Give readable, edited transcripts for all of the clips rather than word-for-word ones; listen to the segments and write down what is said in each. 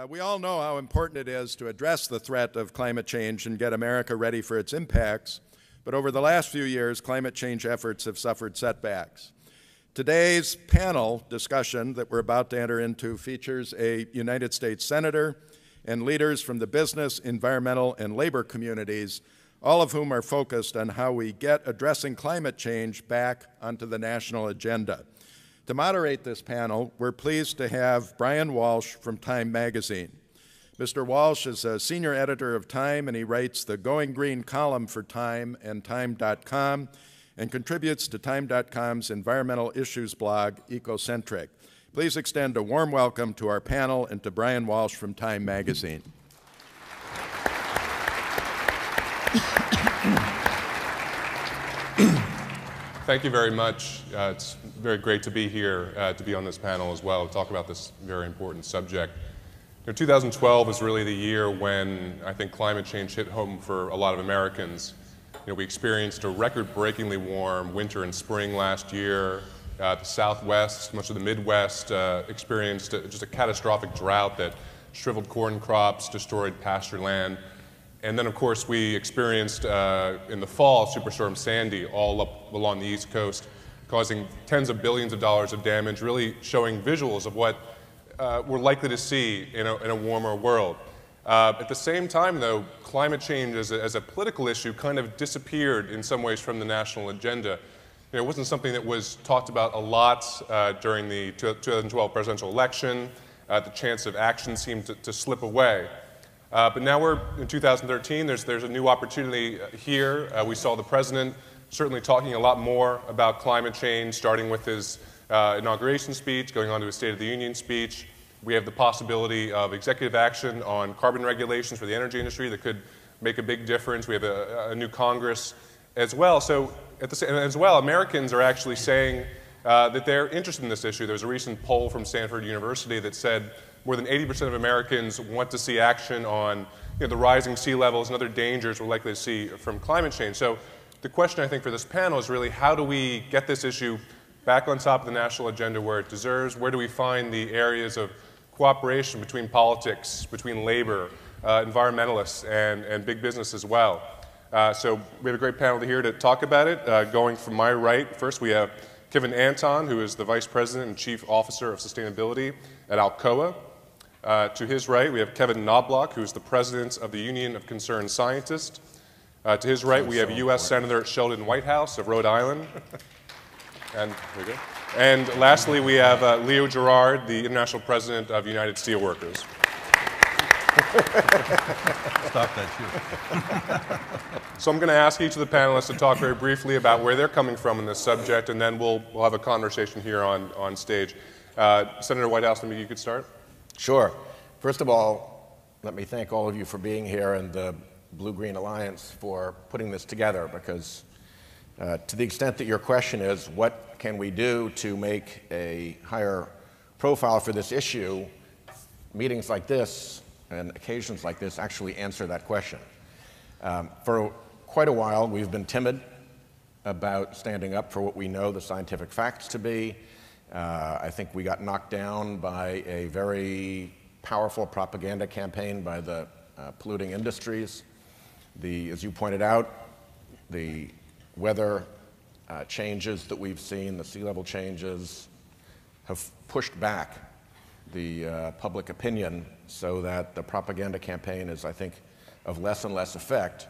We all know how important it is to address the threat of climate change and get America ready for its impacts, but over the last few years, climate change efforts have suffered setbacks. Today's panel discussion that we're about to enter into features a United States Senator and leaders from the business, environmental, and labor communities, all of whom are focused on how we get addressing climate change back onto the national agenda. To moderate this panel, we're pleased to have Brian Walsh from Time magazine. Mr. Walsh is a senior editor of Time, and he writes the Going Green column for Time and Time.com, and contributes to Time.com's environmental issues blog, Ecocentric. Please extend a warm welcome to our panel and to Brian Walsh from Time magazine. Thank you very much. It's very great to be here, to be on this panel as well, to talk about this very important subject. 2012 was really the year when I think climate change hit home for a lot of Americans. We experienced a record-breakingly warm winter and spring last year. The Southwest, much of the Midwest, experienced just a catastrophic drought that shriveled corn crops, destroyed pasture land. And then, of course, we experienced in the fall Superstorm Sandy all up along the East Coast, causing tens of billions of dollars of damage, really showing visuals of what we're likely to see in a warmer world. At the same time, though, climate change as a political issue kind of disappeared in some ways from the national agenda. It wasn't something that was talked about a lot during the 2012 presidential election. The chance of action seemed to slip away. But now we're in 2013, there's a new opportunity here. We saw the president certainly talking a lot more about climate change, starting with his inauguration speech, going on to his State of the Union speech. We have the possibility of executive action on carbon regulations for the energy industry that could make a big difference. We have a new Congress as well. So as well, Americans are actually saying that they're interested in this issue. There was a recent poll from Stanford University that said more than 80% of Americans want to see action on the rising sea levels and other dangers we're likely to see from climate change. So the question, I think, for this panel is really how do we get this issue back on top of the national agenda where it deserves? Where do we find the areas of cooperation between politics, between labor, environmentalists, and big business as well? So we have a great panel here to talk about it. Going from my right, first we have Kevin Anton, who is the Vice President and Chief Officer of Sustainability at Alcoa. To his right, we have Kevin Knobloch, who is the President of the Union of Concerned Scientists. To his right, we have U.S. Senator Sheldon Whitehouse of Rhode Island. And lastly, we have Leo Gerard, the International President of United Steelworkers. Stop that, too. So I'm going to ask each of the panelists to talk very briefly about where they're coming from in this subject, and then we'll have a conversation here on stage. Senator Whitehouse, maybe you could start. Sure. First of all, let me thank all of you for being here and the Blue-Green Alliance for putting this together, because to the extent that your question is what can we do to make a higher profile for this issue, meetings like this and occasions like this actually answer that question. For quite a while, we've been timid about standing up for what we know the scientific facts to be. I think we got knocked down by a very powerful propaganda campaign by the polluting industries. As you pointed out, the weather changes that we've seen, the sea level changes, have pushed back the public opinion so that the propaganda campaign is, I think, of less and less effect.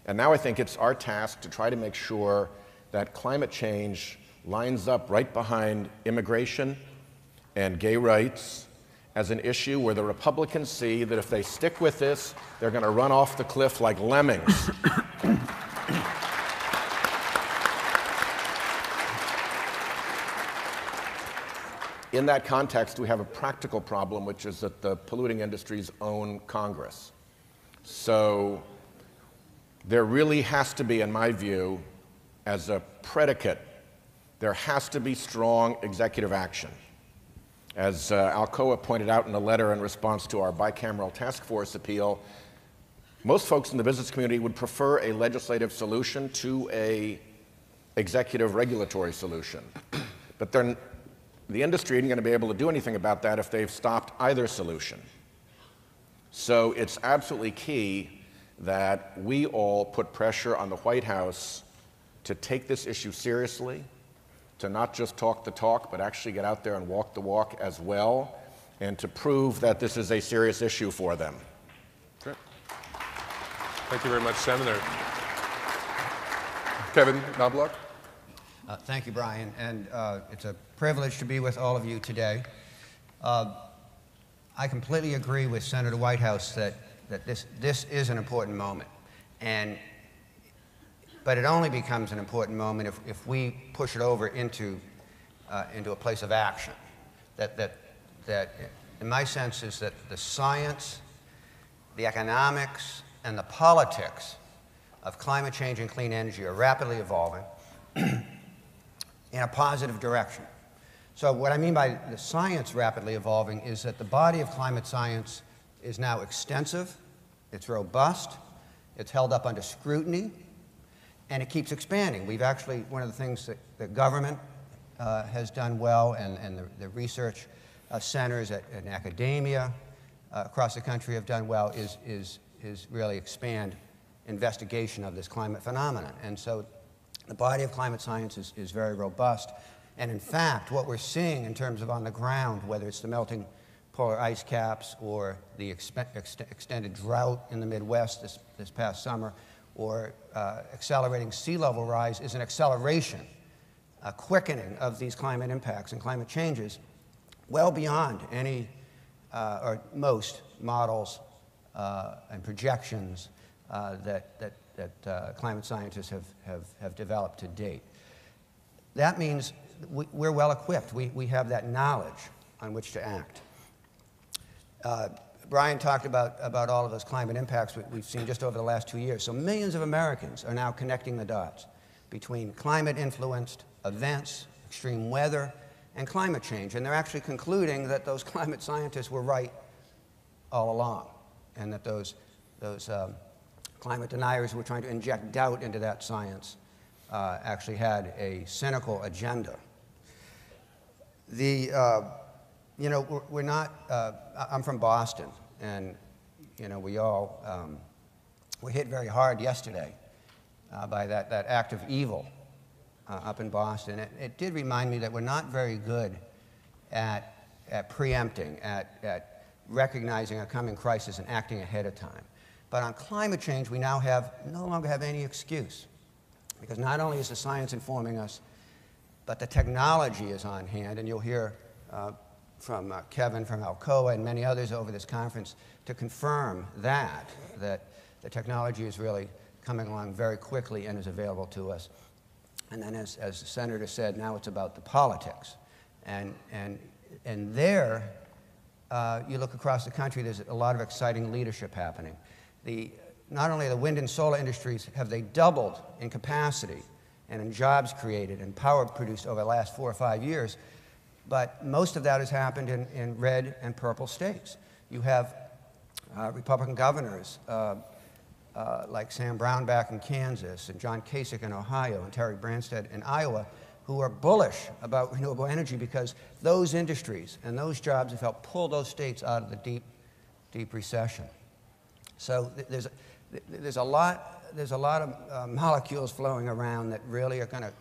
And now I think it's our task to try to make sure that climate change lines up right behind immigration and gay rights as an issue where the Republicans see that if they stick with this, they're going to run off the cliff like lemmings. In that context, we have a practical problem, which is that the polluting industries own Congress. So there really has to be, in my view, as a predicate, there has to be strong executive action. As Alcoa pointed out in a letter in response to our bicameral task force appeal, most folks in the business community would prefer a legislative solution to an executive regulatory solution. But the industry isn't going to be able to do anything about that if they've stopped either solution. So it's absolutely key that we all put pressure on the White House to take this issue seriously, to not just talk the talk, but actually get out there and walk the walk as well, and to prove that this is a serious issue for them. Great. Thank you very much, Senator. Kevin Knobloch. Thank you, Brian, and it's a privilege to be with all of you today. I completely agree with Senator Whitehouse that this is an important moment, but it only becomes an important moment if we push it over into a place of action. That, in my sense, is that the science, the economics, and the politics of climate change and clean energy are rapidly evolving in a positive direction. So what I mean by the science rapidly evolving is that the body of climate science is now extensive, it's robust, it's held up under scrutiny, and it keeps expanding. We've actually, one of the things that the government has done well, and the research centers in academia across the country have done well, is really expand investigation of this climate phenomenon. And so the body of climate science is very robust. And in fact, what we're seeing in terms of on the ground, whether it's the melting polar ice caps or the extended drought in the Midwest this past summer, or accelerating sea level rise, is an acceleration, a quickening of these climate impacts and climate changes well beyond any or most models and projections that climate scientists have developed to date. That means we're well equipped. We have that knowledge on which to act. Brian talked about all of those climate impacts we've seen just over the last 2 years. So millions of Americans are now connecting the dots between climate-influenced events, extreme weather, and climate change. And they're actually concluding that those climate scientists were right all along, and that those climate deniers who were trying to inject doubt into that science actually had a cynical agenda. You know, we're not, I'm from Boston, and, you know, we all were hit very hard yesterday by that act of evil up in Boston. It did remind me that we're not very good at preempting, at recognizing a coming crisis and acting ahead of time. But on climate change, we now no longer have any excuse, because not only is the science informing us, but the technology is on hand, and you'll hear from Kevin from Alcoa and many others over this conference to confirm that the technology is really coming along very quickly and is available to us. And then, as the Senator said, now it's about the politics. And there, you look across the country, there's a lot of exciting leadership happening. Not only the wind and solar industries have they doubled in capacity and in jobs created and power produced over the last 4 or 5 years, but most of that has happened in red and purple states. You have Republican governors like Sam Brownback in Kansas, and John Kasich in Ohio, and Terry Branstad in Iowa, who are bullish about renewable energy because those industries and those jobs have helped pull those states out of the deep, deep recession. So there's a lot of molecules flowing around that really are going to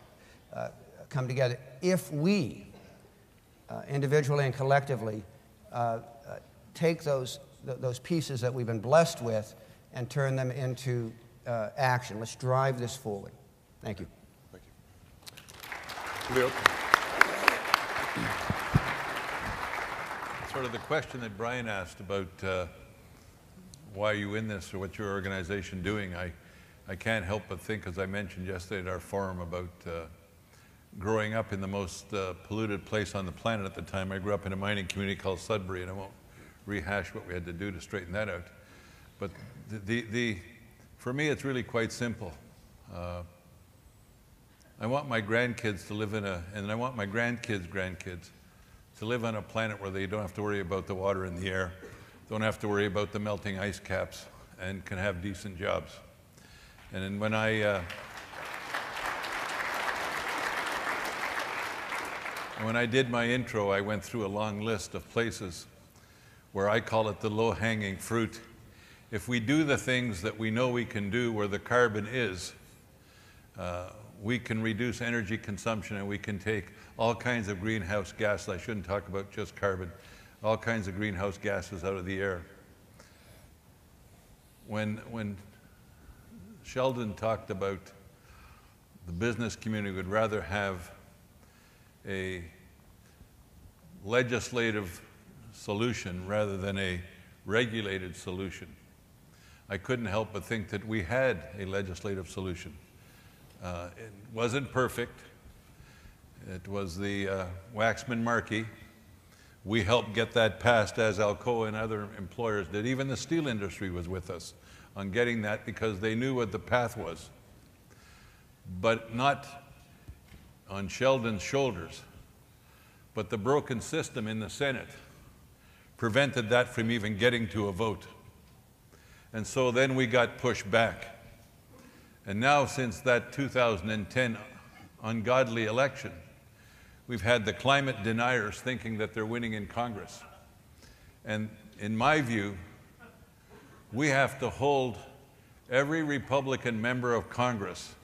come together if we, individually and collectively, take those pieces that we've been blessed with and turn them into action. Let's drive this forward. Thank you. Thank you. Leo. Sort of the question that Brian asked about why are you in this or what's your organization doing, I can't help but think, as I mentioned yesterday at our forum, about growing up in the most polluted place on the planet at the time. I grew up in a mining community called Sudbury, and I won't rehash what we had to do to straighten that out. But for me, it's really quite simple. I want my grandkids to live and I want my grandkids' to live on a planet where they don't have to worry about the water in the air, don't have to worry about the melting ice caps, and can have decent jobs. And then when I did my intro, I went through a long list of places where I call it the low-hanging fruit. If we do the things that we know we can do where the carbon is, we can reduce energy consumption, and we can take all kinds of greenhouse gases. I shouldn't talk about just carbon, all kinds of greenhouse gases out of the air. When Sheldon talked about the business community would rather have a legislative solution rather than a regulated solution, I couldn't help but think that we had a legislative solution. It wasn't perfect. It was the Waxman-Markey. We helped get that passed, as Alcoa and other employers did. Even the steel industry was with us on getting that because they knew what the path was. But not on Sheldon's shoulders. But the broken system in the Senate prevented that from even getting to a vote. And so then we got pushed back. And now, since that 2010 ungodly election, we've had the climate deniers thinking that they're winning in Congress. And in my view, we have to hold every Republican member of Congress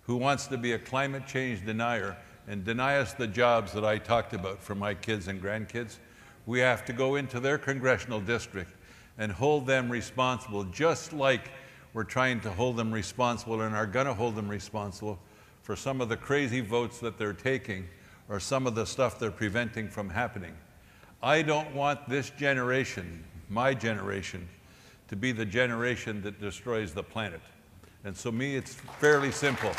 who wants to be a climate change denier and deny us the jobs that I talked about for my kids and grandkids. We have to go into their congressional district and hold them responsible, just like we're trying to hold them responsible and are going to hold them responsible for some of the crazy votes that they're taking or some of the stuff they're preventing from happening. I don't want this generation, my generation, to be the generation that destroys the planet. And so me, it's fairly simple.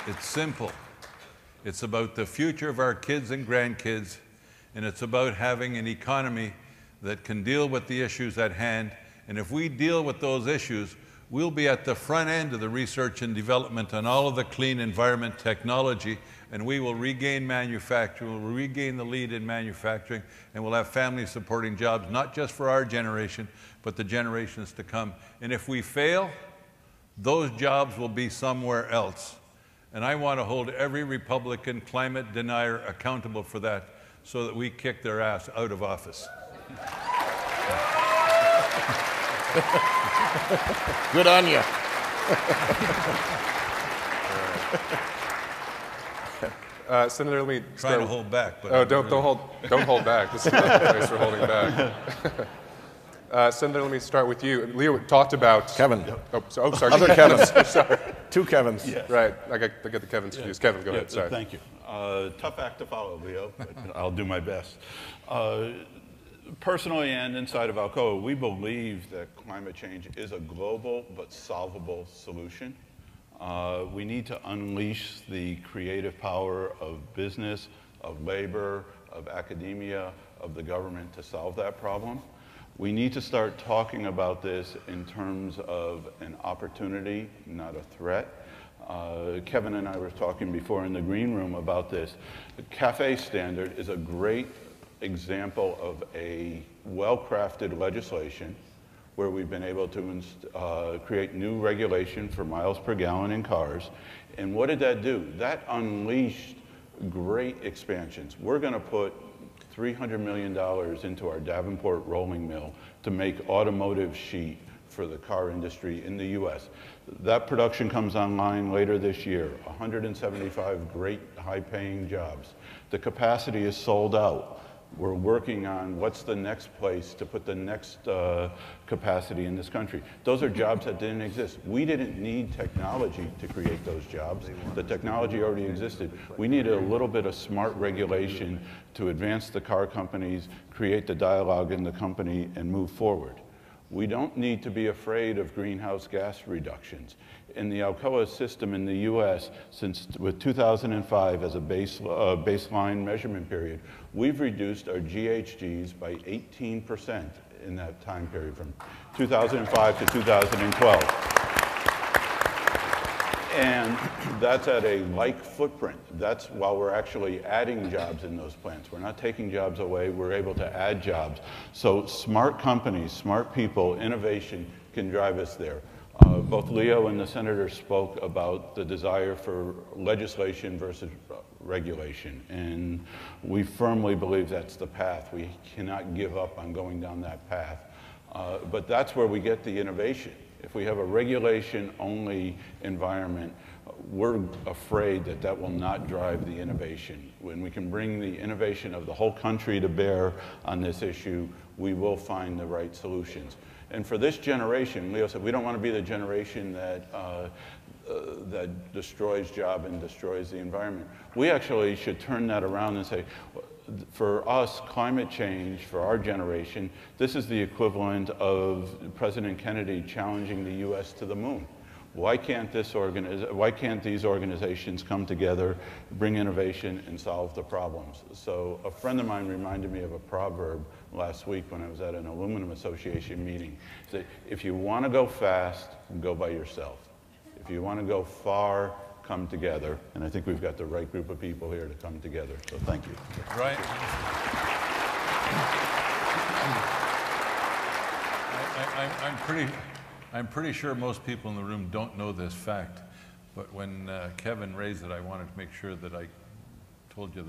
It's simple. It's about the future of our kids and grandkids, and it's about having an economy that can deal with the issues at hand. And if we deal with those issues, we'll be at the front end of the research and development on all of the clean environment technology, and we will regain manufacturing, we'll regain the lead in manufacturing, and we'll have family supporting jobs, not just for our generation, but the generations to come. And if we fail, those jobs will be somewhere else. And I want to hold every Republican climate denier accountable for that so that we kick their ass out of office. Good on you. Senator, let me Trying to hold back, but oh, don't hold back. This is not the place for holding back. Senator, let me start with you. Leo talked about Kevin. Oh, sorry. Other Kevins. Sorry. Two Kevins. Yes. Right. I get the Kevins confused. Kevin, go ahead. Sorry. Thank you. Tough act to follow, Leo, but I'll do my best. Personally and inside of Alcoa, we believe that climate change is a global but solvable solution. We need to unleash the creative power of business, of labor, of academia, of the government to solve that problem. We need to start talking about this in terms of an opportunity, not a threat. Kevin and I were talking before in the green room about this. The CAFE standard is a great example of a well-crafted legislation where we've been able to create new regulation for miles per gallon in cars. And what did that do? That unleashed great expansions. We're going to put $300 million into our Davenport rolling mill to make automotive sheet for the car industry in the US. That production comes online later this year, 175 great high-paying jobs. The capacity is sold out. We're working on what's the next place to put the next capacity in this country. Those are jobs that didn't exist. We didn't need technology to create those jobs. The technology already existed. We needed a little bit of smart regulation to advance the car companies, create the dialogue in the company, and move forward. We don't need to be afraid of greenhouse gas reductions. In the Alcoa system in the US, with 2005 as a baseline measurement period, we've reduced our GHGs by 18% in that time period from 2005 to 2012. And that's at a like footprint. That's while we're actually adding jobs in those plants. We're not taking jobs away, we're able to add jobs. So smart companies, smart people, innovation can drive us there. Both Leo and the senator spoke about the desire for legislation versus regulation, and we firmly believe that's the path. We cannot give up on going down that path. But that's where we get the innovation. If we have a regulation-only environment, we're afraid that that will not drive the innovation. When we can bring the innovation of the whole country to bear on this issue, we will find the right solutions. And for this generation, Leo said, we don't want to be the generation that, that destroys jobs and destroys the environment. We actually should turn that around and say, for us, climate change, for our generation, this is the equivalent of President Kennedy challenging the US to the moon. Why can't these organizations come together, bring innovation, and solve the problems? So a friend of mine reminded me of a proverb last week when I was at an aluminum association meeting. He said, if you want to go fast, go by yourself. If you want to go far, come together. And I think we've got the right group of people here to come together. So thank you. Right. I'm pretty sure most people in the room don't know this fact, but when Kevin raised it, I wanted to make sure that I told you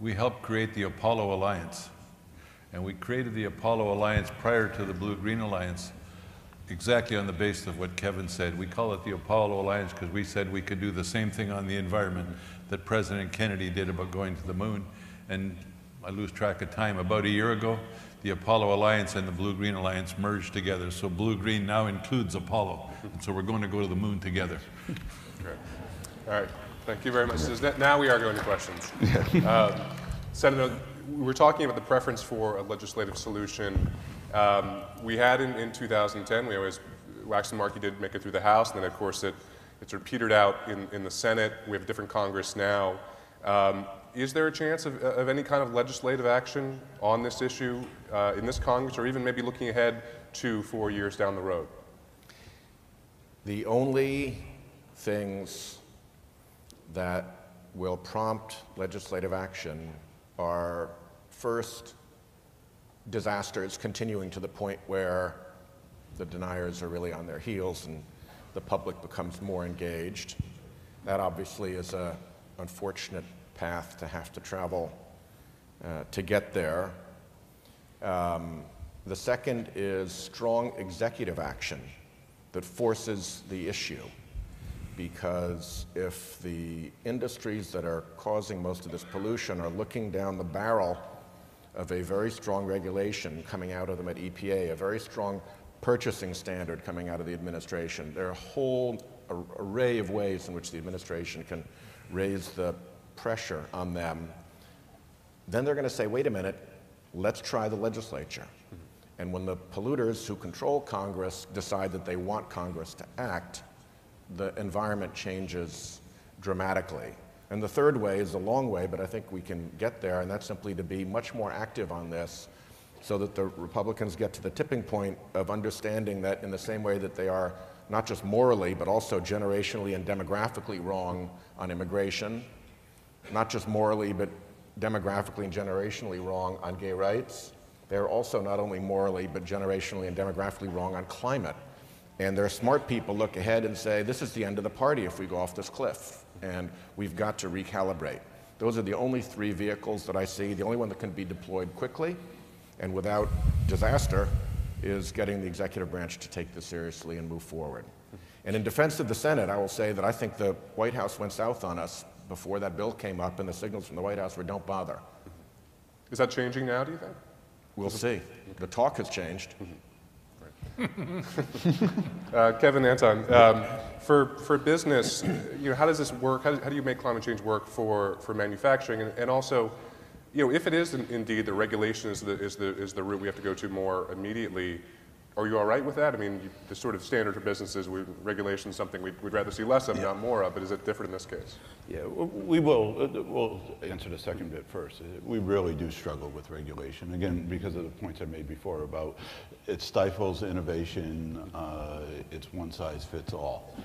we helped create the Apollo Alliance. And we created the Apollo Alliance prior to the Blue-Green Alliance, exactly on the basis of what Kevin said. We call it the Apollo Alliance because we said we could do the same thing on the environment that President Kennedy did about going to the moon. And I lose track of time. About a year ago, the Apollo Alliance and the Blue-Green Alliance merged together. So Blue-Green now includes Apollo. And so we're going to go to the moon together. Great. All right. Thank you very much. Now we are going to questions. Senator, we were talking about the preference for a legislative solution. We had in 2010, we always, Waxman Markey did make it through the House, and then of course it sort of petered out in the Senate. We have a different Congress now. Is there a chance of any kind of legislative action on this issue in this Congress, or even maybe looking ahead 2-4 years down the road? The only things that will prompt legislative action are, first, disasters continuing to the point where the deniers are really on their heels and the public becomes more engaged. That obviously is an unfortunate path to have to travel to get there. The second is strong executive action that forces the issue, because if the industries that are causing most of this pollution are looking down the barrel of a very strong regulation coming out of them at EPA, a very strong purchasing standard coming out of the administration, there are a whole array of ways in which the administration can raise the pressure on them, then they're going to say, wait a minute, let's try the legislature. And when the polluters who control Congress decide that they want Congress to act, the environment changes dramatically. And the third way is a long way, but I think we can get there, and that's simply to be much more active on this so that the Republicans get to the tipping point of understanding that in the same way that they are not just morally, but also generationally and demographically wrong on immigration, not just morally, but demographically and generationally wrong on gay rights, they're also not only morally, but generationally and demographically wrong on climate. And there are smart people look ahead and say, this is the end of the party if we go off this cliff, and we've got to recalibrate. Those are the only three vehicles that I see. The only one that can be deployed quickly and without disaster is getting the executive branch to take this seriously and move forward. And in defense of the Senate, I will say that I think the White House went south on us before that bill came up, and the signals from the White House were don't bother. Is that changing now, do you think? We'll see. The talk has changed. Kevin, Anton, for business, how does this work? How do you make climate change work for manufacturing? And also, if it is indeed the regulation is the route we have to go to more immediately, are you all right with that? I mean, the sort of standard for businesses, regulation is something we'd rather see less of, not more of, but is it different in this case? Yeah, we'll answer the second bit first. We really do struggle with regulation, again, because of the points I made before about it stifles innovation, it's one size fits all.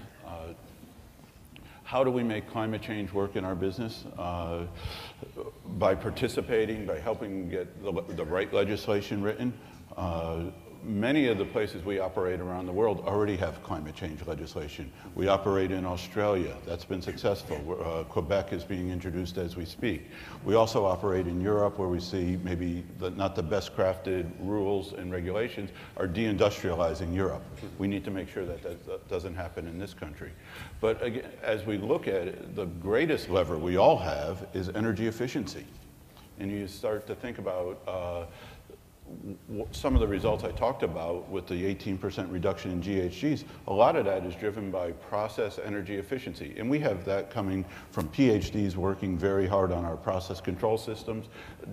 How do we make climate change work in our business? By participating, by helping get the right legislation written, many of the places we operate around the world already have climate change legislation. We operate in Australia. That's been successful. Quebec is being introduced as we speak. We also operate in Europe, where we see maybe not the best crafted rules and regulations are deindustrializing Europe. We need to make sure that that doesn't happen in this country. But again, as we look at it, the greatest lever we all have is energy efficiency. And you start to think about some of the results I talked about with the 18% reduction in GHGs. A lot of that is driven by process energy efficiency. And we have that coming from PhDs working very hard on our process control systems,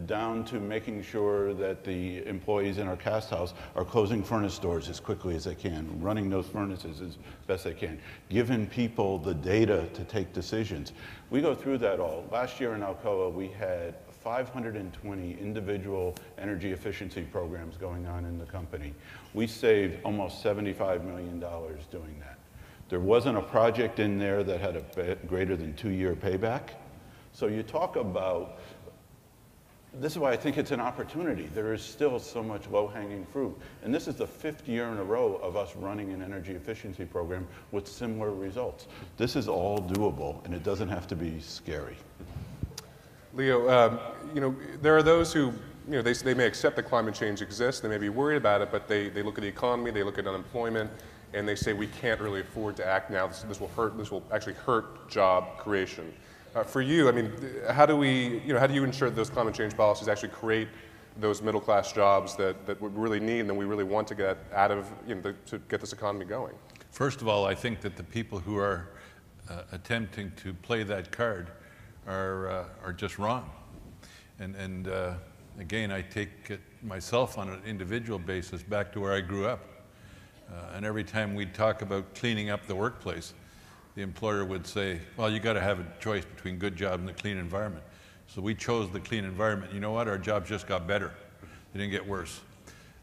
down to making sure that the employees in our cast house are closing furnace doors as quickly as they can, running those furnaces as best they can, giving people the data to take decisions. We go through that all. Last year in Alcoa, we had 520 individual energy efficiency programs going on in the company. We saved almost $75 million doing that. There wasn't a project in there that had a greater than 2-year payback. So you talk about, this is why I think it's an opportunity. There is still so much low-hanging fruit. And this is the 5th year in a row of us running an energy efficiency program with similar results. This is all doable, and it doesn't have to be scary. Leo, you know, there are those who, you know, they may accept that climate change exists, they may be worried about it, but they look at the economy, they look at unemployment, and they say we can't really afford to act now. This will actually hurt job creation. For you, I mean, how do you ensure that those climate change policies actually create those middle-class jobs that we really need and that we really want to get out of, you know, to get this economy going? First of all, I think that the people who are attempting to play that card are just wrong. And again, I take it myself on an individual basis back to where I grew up. And every time we'd talk about cleaning up the workplace, the employer would say, well, you got to have a choice between good job and a clean environment. So we chose the clean environment. You know what? Our jobs just got better. They didn't get worse.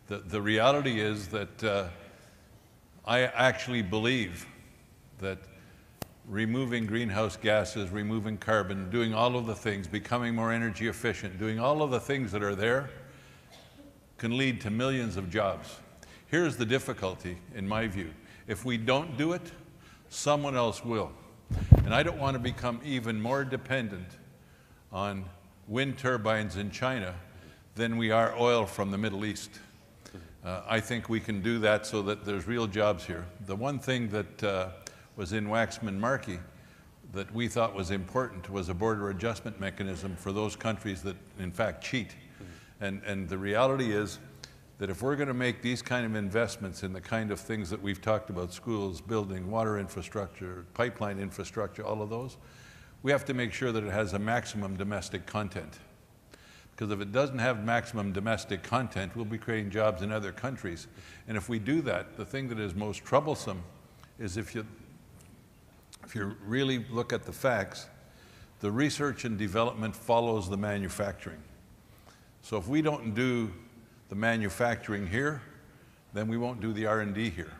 The reality is that I actually believe that removing greenhouse gases, removing carbon, doing all of the things, becoming more energy efficient, doing all of the things that are there can lead to millions of jobs. Here's the difficulty, in my view. If we don't do it, someone else will. And I don't want to become even more dependent on wind turbines in China than we are oil from the Middle East. I think we can do that so that there's real jobs here. The one thing that was in Waxman-Markey that we thought was important was a border adjustment mechanism for those countries that in fact cheat. And the reality is that if we're going to make these kind of investments in the kind of things that we've talked about, schools, building, water infrastructure, pipeline infrastructure, all of those, we have to make sure that it has a maximum domestic content. Because if it doesn't have maximum domestic content, we'll be creating jobs in other countries. And if we do that, the thing that is most troublesome is if you really look at the facts, the research and development follows the manufacturing. So if we don't do the manufacturing here, then we won't do the R&D here.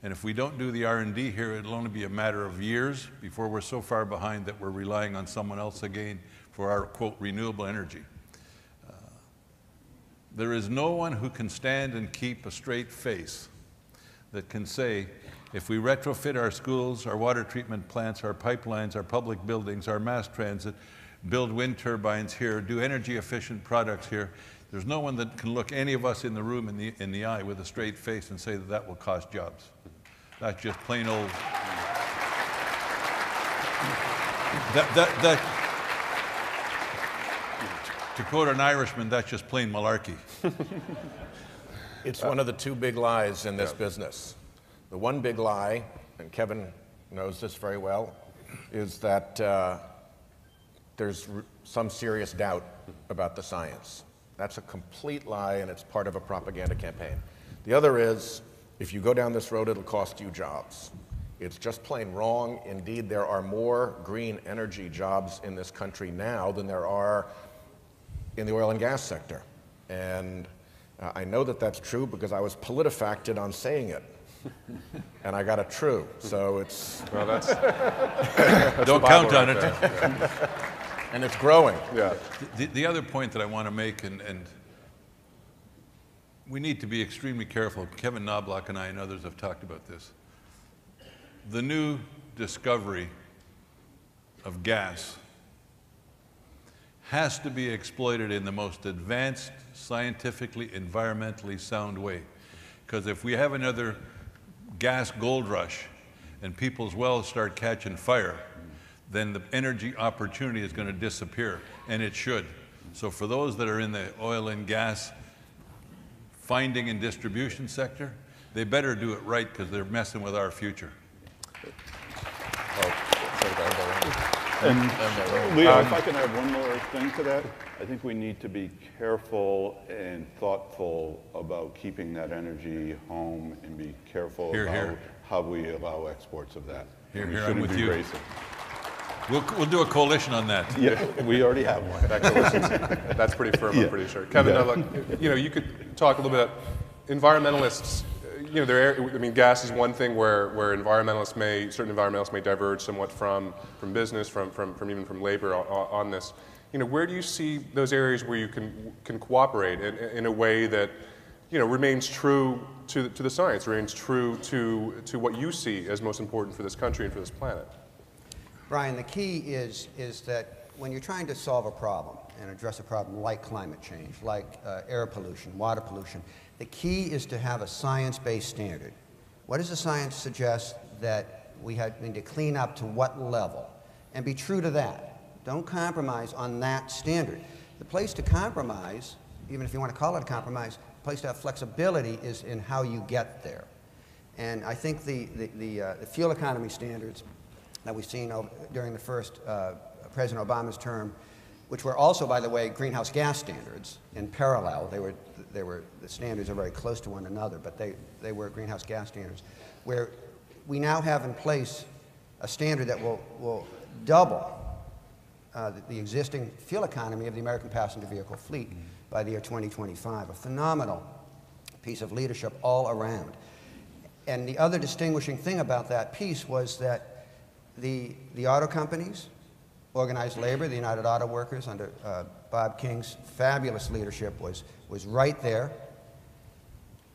And if we don't do the R&D here, it'll only be a matter of years before we're so far behind that we're relying on someone else again for our, quote, renewable energy. There is no one who can stand and keep a straight face that can say, if we retrofit our schools, our water treatment plants, our pipelines, our public buildings, our mass transit, build wind turbines here, do energy efficient products here, there's no one that can look any of us in the room in the eye with a straight face and say that that will cost jobs. That's just plain old. To quote an Irishman, that's just plain malarkey. It's one of the two big lies in this business. The one big lie, and Kevin knows this very well, is that there's some serious doubt about the science. That's a complete lie, and it's part of a propaganda campaign. The other is, if you go down this road, it'll cost you jobs. It's just plain wrong. Indeed, there are more green energy jobs in this country now than there are in the oil and gas sector. And I know that that's true because I was politifacted on saying it. And I got it true, so it's... Well, that's don't count on it. And it's growing. Yeah. The other point that I want to make, and we need to be extremely careful. Kevin Knobloch and I and others have talked about this. The new discovery of gas has to be exploited in the most advanced, scientifically, environmentally sound way. Because if we have another gas gold rush and people's wells start catching fire, then the energy opportunity is going to disappear, and it should. So for those that are in the oil and gas finding and distribution sector, they better do it right because they're messing with our future. And Leo, if I can add one more thing to that, I think we need to be careful and thoughtful about keeping that energy home and be careful about how we allow exports of that. We shouldn't with be you. racing. We'll do a coalition on that. Yeah, we already have one. That's pretty firm, I'm pretty sure. Kevin, you could talk a little bit about environmentalists. I mean, gas is one thing where certain environmentalists may diverge somewhat from business, from even from labor on this. Where do you see those areas where you can cooperate in a way that remains true to the science, remains true to what you see as most important for this country and for this planet? Brian, the key is that when you're trying to solve a problem and address a problem like climate change, like air pollution, water pollution, the key is to have a science-based standard. What does the science suggest that we need to clean up to what level? And be true to that. Don't compromise on that standard. The place to compromise, even if you want to call it a compromise, the place to have flexibility is in how you get there. And I think the fuel economy standards that we've seen during the first President Obama's term, which were also, by the way, greenhouse gas standards in parallel. The standards are very close to one another, but they were greenhouse gas standards, where we now have in place a standard that will double the existing fuel economy of the American passenger vehicle fleet by the year 2025. A phenomenal piece of leadership all around. And the other distinguishing thing about that piece was that the auto companies, organized labor, the United Auto Workers under Bob King's fabulous leadership was right there.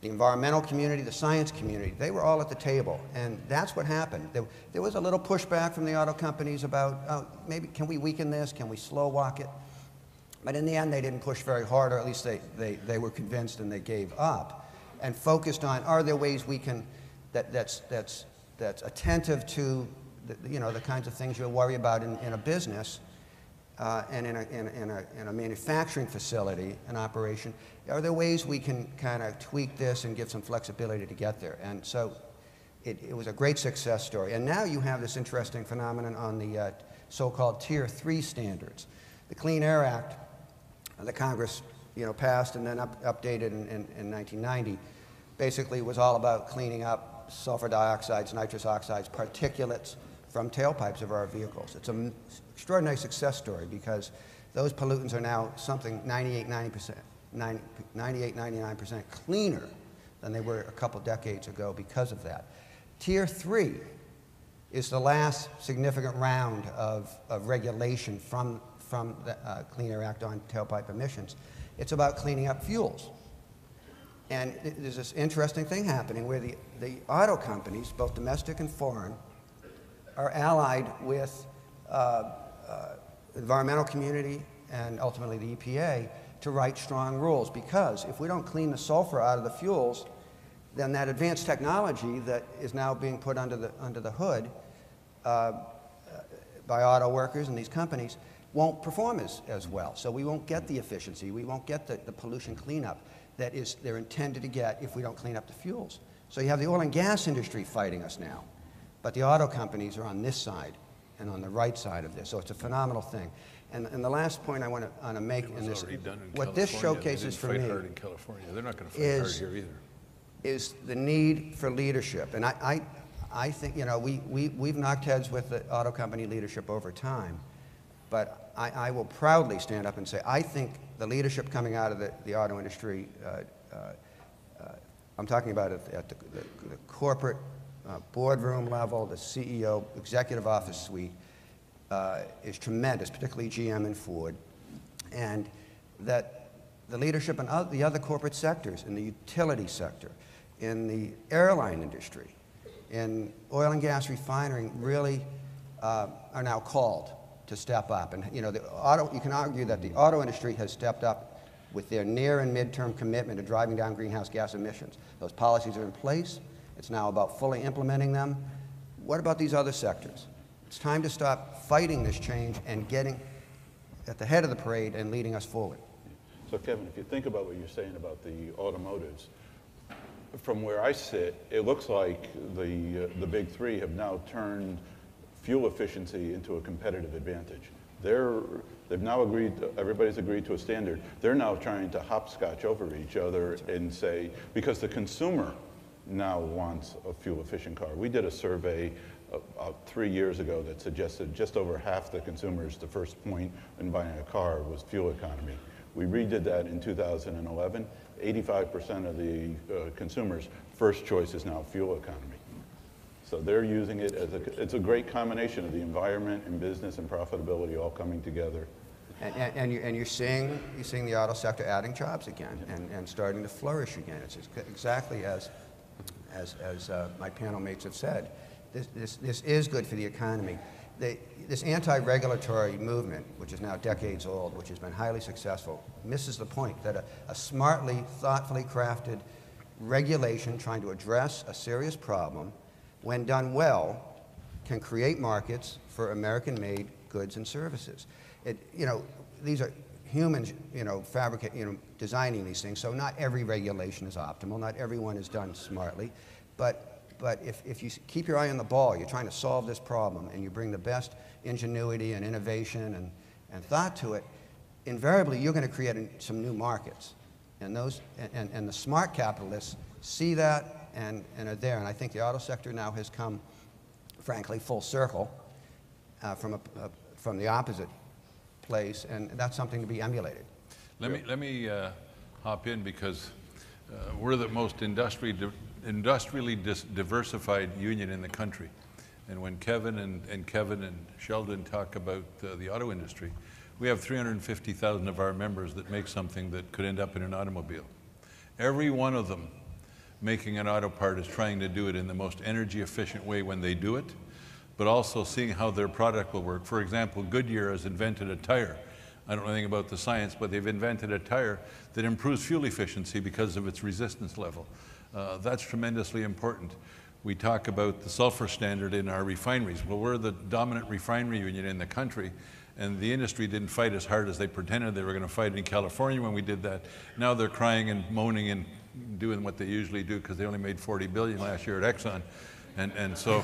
The environmental community, the science community, they were all at the table. And that's what happened. There was a little pushback from the auto companies about, maybe can we weaken this? Can we slow walk it? But in the end, they didn't push very hard, or at least they were convinced and they gave up and focused on, are there ways we can, that's attentive to the kinds of things you'll worry about in a business and in a manufacturing facility, an operation. Are there ways we can kind of tweak this and give some flexibility to get there? And so it was a great success story. And now you have this interesting phenomenon on the so-called Tier 3 standards. The Clean Air Act that Congress passed and then updated in 1990 basically was all about cleaning up sulfur dioxides, nitrous oxides, particulates from tailpipes of our vehicles. It's an extraordinary success story because those pollutants are now something 99% cleaner than they were a couple decades ago because of that. Tier 3 is the last significant round of regulation from the Clean Air Act on tailpipe emissions. It's about cleaning up fuels. And there's this interesting thing happening where the auto companies, both domestic and foreign, are allied with environmental community and ultimately the EPA to write strong rules, because if we don't clean the sulfur out of the fuels, then that advanced technology that is now being put under the hood by auto workers and these companies won't perform as well. So we won't get the efficiency, we won't get the pollution cleanup that they're intended to get if we don't clean up the fuels. So you have the oil and gas industry fighting us now, but the auto companies are on this side and on the right side of this. So it's a phenomenal thing. And the last point I want to make in this, what this showcases for me They're not going to fight hard here either. Is the need for leadership. And I think, we've knocked heads with the auto company leadership over time, but I will proudly stand up and say, I think the leadership coming out of the auto industry, I'm talking about at the corporate boardroom level, the CEO, executive office suite, is tremendous, particularly GM and Ford, and that the leadership in the other corporate sectors, in the utility sector, in the airline industry, in oil and gas refining, really are now called to step up. And you know, you can argue that the auto industry has stepped up with their near and midterm commitment to driving down greenhouse gas emissions. Those policies are in place. It's now about fully implementing them. What about these other sectors? It's time to stop fighting this change and getting at the head of the parade and leading us forward. So Kevin, if you think about what you're saying about the automotives, from where I sit, it looks like the big three have now turned fuel efficiency into a competitive advantage. They've now agreed, everybody's agreed to a standard. They're now trying to hopscotch over each other and say, because the consumer now wants a fuel efficient car. We did a survey 3 years ago that suggested just over half the consumers, the first point in buying a car was fuel economy. We redid that in 2011. 85% of the consumers' first choice is now fuel economy. So they're using it as it's a great combination of the environment and business and profitability all coming together. And you're seeing the auto sector adding jobs again and starting to flourish again. It's exactly as my panel mates have said. This is good for the economy. This anti-regulatory movement, which is now decades old, which has been highly successful, misses the point that a smartly, thoughtfully crafted regulation trying to address a serious problem, when done well, can create markets for American-made goods and services. These are humans, designing these things, so not every regulation is optimal, not everyone is done smartly, but if you keep your eye on the ball, you're trying to solve this problem, and you bring the best ingenuity and innovation and thought to it, invariably you're going to create some new markets. And the smart capitalists see that and are there. And I think the auto sector now has come, frankly, full circle from the opposite place, and that's something to be emulated. Let me hop in because we're the most industrially diversified union in the country. And when Kevin and Sheldon talk about the auto industry, we have 350,000 of our members that make something that could end up in an automobile. Every one of them making an auto part is trying to do it in the most energy efficient way when they do it, but also seeing how their product will work. For example, Goodyear has invented a tire. I don't know anything about the science, but they've invented a tire that improves fuel efficiency because of its resistance level. That's tremendously important. We talk about the sulfur standard in our refineries. Well, we're the dominant refinery union in the country, and the industry didn't fight as hard as they pretended they were going to fight in California when we did that. Now they're crying and moaning and doing what they usually do because they only made $40 billion last year at Exxon. And so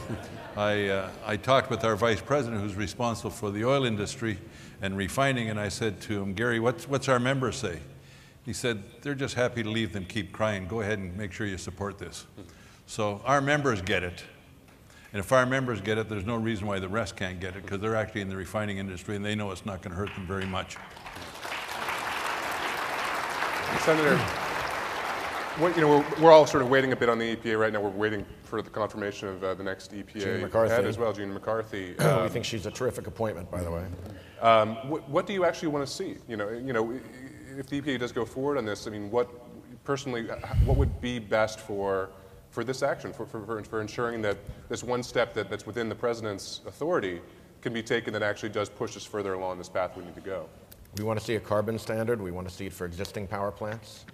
I talked with our vice president who's responsible for the oil industry and refining, and I said to him, Gary, what's our members say? He said, they're just happy to leave them keep crying. Go ahead and make sure you support this. So our members get it. And if our members get it, there's no reason why the rest can't get it, because they're actually in the refining industry and they know it's not going to hurt them very much. Senator, we're all sort of waiting a bit on the EPA right now. We're waiting for the confirmation of the next EPA head as well, Gina McCarthy. We think she's a terrific appointment, by the way. What do you actually want to see? If the EPA does go forward on this, I mean, what would be best for this action, for ensuring that this one step that's within the president's authority can be taken that actually does push us further along this path we need to go? We want to see a carbon standard. We want to see it for existing power plants.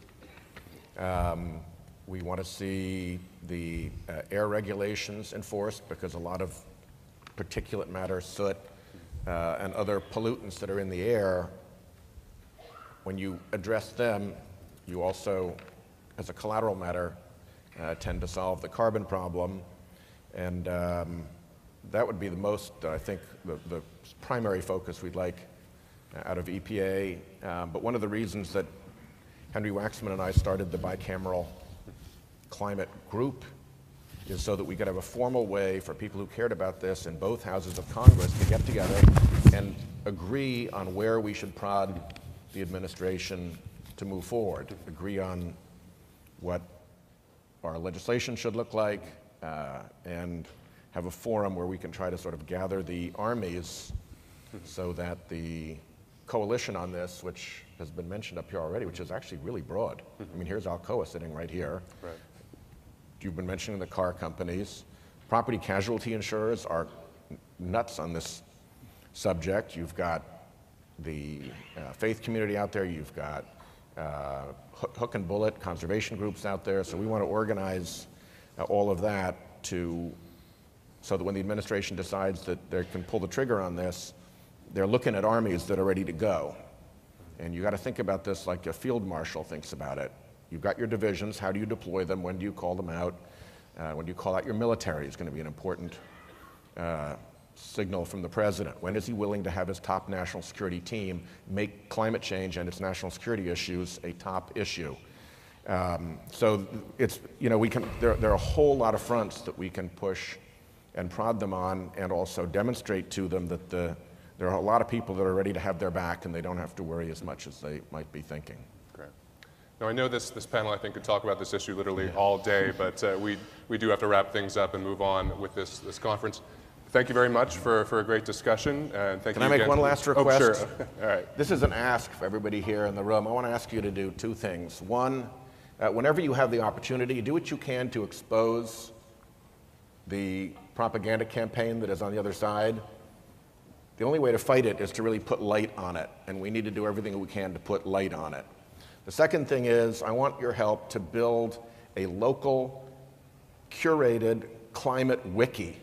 We want to see the air regulations enforced, because a lot of particulate matter, soot, and other pollutants that are in the air, when you address them, you also, as a collateral matter, tend to solve the carbon problem. And that would be the most, I think, the primary focus we'd like out of EPA. But one of the reasons that Henry Waxman and I started the bicameral climate group is so that we could have a formal way for people who cared about this in both houses of Congress to get together and agree on where we should prod the administration to move forward, agree on what our legislation should look like, and have a forum where we can try to sort of gather the armies so that the coalition on this, which has been mentioned up here already, which is actually really broad. I mean, here's Alcoa sitting right here. Right. You've been mentioning the car companies. Property casualty insurers are nuts on this subject. You've got the faith community out there. You've got hook and bullet conservation groups out there. So we want to organize all of that so that when the administration decides that they can pull the trigger on this, they're looking at armies that are ready to go. And you got to think about this like a field marshal thinks about it. You've got your divisions. How do you deploy them? When do you call them out? When do you call out your military is going to be an important signal from the president. When is he willing to have his top national security team make climate change and its national security issues a top issue? So it's, you know, there are a whole lot of fronts that we can push and prod them on, and also demonstrate to them that there are a lot of people that are ready to have their back and they don't have to worry as much as they might be thinking. Great. Now, I know this panel, I think, could talk about this issue literally all day, but we do have to wrap things up and move on with this conference. Thank you very much for a great discussion. And thank you again. Can I make one last request? Oh, sure. All right. This is an ask for everybody here in the room. I want to ask you to do two things. One, whenever you have the opportunity, do what you can to expose the propaganda campaign that is on the other side. The only way to fight it is to really put light on it, and we need to do everything we can to put light on it. The second thing is, I want your help to build a local, curated climate wiki,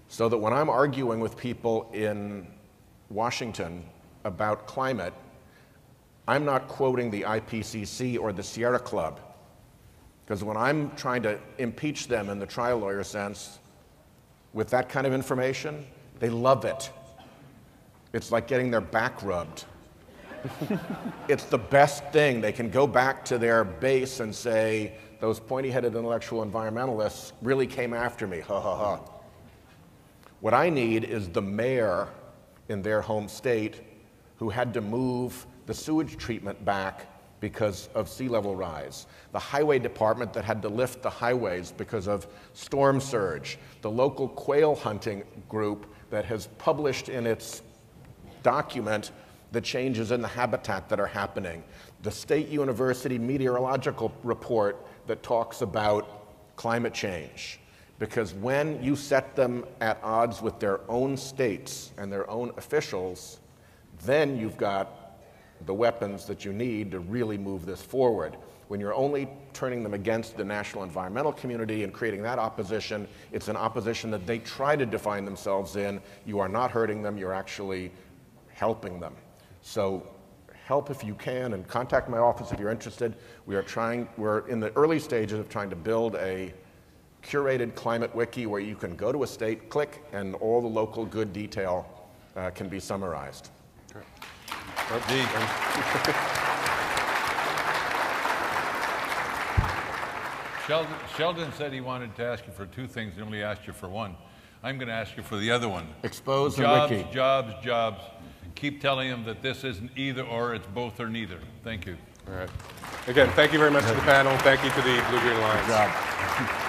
so that when I'm arguing with people in Washington about climate, I'm not quoting the IPCC or the Sierra Club. Because when I'm trying to impeach them in the trial lawyer sense with that kind of information, they love it. It's like getting their back rubbed. It's the best thing. They can go back to their base and say, those pointy-headed intellectual environmentalists really came after me, ha ha ha. What I need is the mayor in their home state who had to move the sewage treatment back because of sea level rise, the highway department that had to lift the highways because of storm surge, the local quail hunting group that has published in its document the changes in the habitat that are happening, the state university meteorological report that talks about climate change. Because when you set them at odds with their own states and their own officials, then you've got the weapons that you need to really move this forward. When you're only turning them against the national environmental community and creating that opposition, it's an opposition that they try to define themselves in. You are not hurting them, you're actually helping them. So help if you can, and contact my office if you're interested. We're in the early stages of trying to build a curated climate wiki where you can go to a state, click, and all the local good detail can be summarized. Sheldon said he wanted to ask you for two things. He only asked you for one. I'm going to ask you for the other one. Expose the wiki. Jobs, jobs, jobs. Keep telling them that this isn't either or, it's both or neither. Thank you. All right. Again, thank you very much to the panel. Thank you to the Blue Green Alliance. Good job.